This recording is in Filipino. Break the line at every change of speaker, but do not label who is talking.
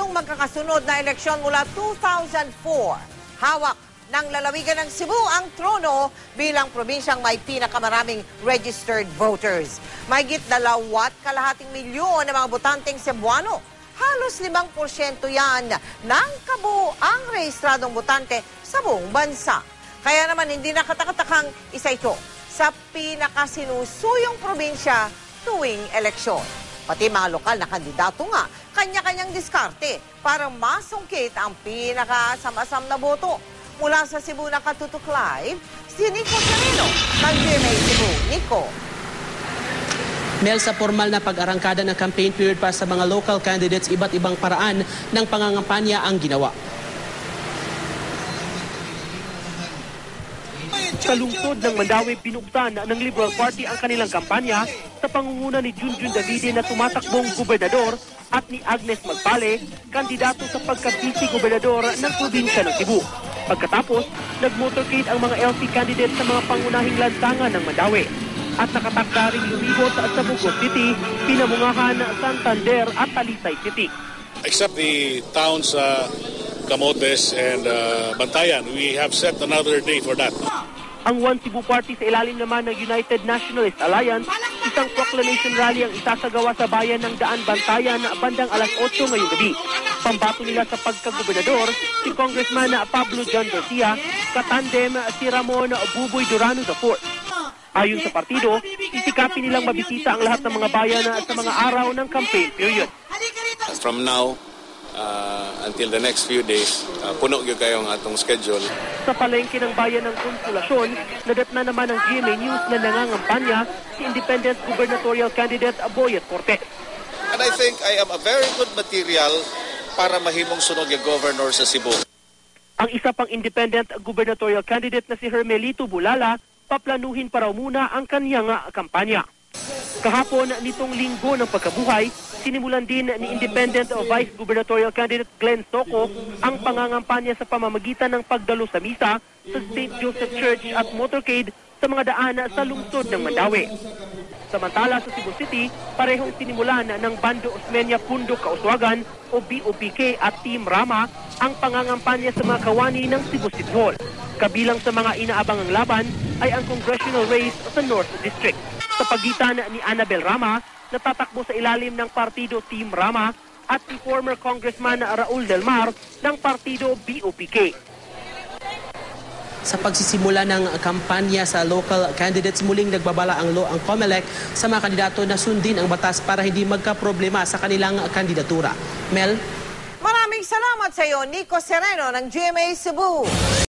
ikatlong magkakasunod na eleksyon mula 2004. Hawak ng lalawigan ng Cebu ang trono bilang probinsyang may pinakamaraming registered voters. Mahigit 2.2 milyon ng mga botanteng Cebuano. Halos 5% yan ng kabuuang rehistradong botante sa buong bansa. Kaya naman hindi nakatakatakang isa ito sa pinakasinusuyong probinsya tuwing eleksyon. Pati mga lokal na kandidato nga, kanya-kanyang diskarte para masungkit ang pinakasamasam na boto. Mula sa Cebu nakatutok live, si Nico Sereno ng GMA Cebu. Nico.
Mel, sa formal na pag-arangkada ng campaign period para sa mga local candidates, iba't ibang paraan ng pangangampanya ang ginawa.
Sa lungsod ng Mandaue, binuksan ng Liberal Party ang kanilang kampanya sa pangunguna ni Junjun Davide na tumatakbong gobernador at ni Agnes Magpale, kandidato sa pagka-vice-gobernador ng probinsya ng Cebu. Pagkatapos, nag-motorcade ang mga LC candidates sa mga pangunahing lansangan ng Mandaue. At nakatakda rin lumibot sa Bugos City, Pinamungahan, Santander at Talisay City.
Except the towns Camotes and Bantayan, we have set another day for that.
Ang One Cebu Party sa ilalim naman ng United Nationalist Alliance, isang proclamation rally ang isasagawa sa bayan ng Daan Bantayan bandang alas 8 ngayong gabi. Pambato nila sa pagkagobernador si Congressman Pablo John Garcia, katandem si Ramon Buboy Durano IV. Ayon sa partido, isikapin nilang mabisita ang lahat ng mga bayan sa mga araw ng campaign period.
From now until the next few days, puno gyud kayo ang atong schedule.
Sa palengke ng bayan ng Konsolasyon, nadatna naman ng GMA News na nangangampanya si independent gubernatorial candidate Boyet Cortez.
And I think I am a very good material para mahimong sunog yung governor sa Cebu.
Ang isa pang independent gubernatorial candidate na si Hermelito Bulala, paplanuhin pa raw muna ang kanyang kampanya. Kahapon nitong linggo ng pagkabuhay, sinimulan din ni independent vice gubernatorial candidate Glenn Soco ang pangangampanya sa pamamagitan ng pagdalo sa misa sa St. Joseph Church at motorcade sa mga daan sa lungsod ng Mandaue. Samantala sa Cebu City, parehong sinimulan ng Bando Osmeña Pundok Kauswagan o BOPK at Team Rama ang pangangampanya sa mga kawani ng Cebu City Hall. Kabilang sa mga inaabangang laban ay ang congressional race sa North District. Sa pagitan ni Annabel Rama, natatakbo sa ilalim ng partido Team Rama at si former Congressman Raul Del Mar ng partido BOPK.
Sa pagsisimula ng kampanya sa local candidates, muling nagbabala ang COMELEC sa mga kandidato na sundin ang batas para hindi magkaproblema sa kanilang kandidatura. Mel?
Maraming salamat sa iyo, Nico Sereno ng GMA Cebu.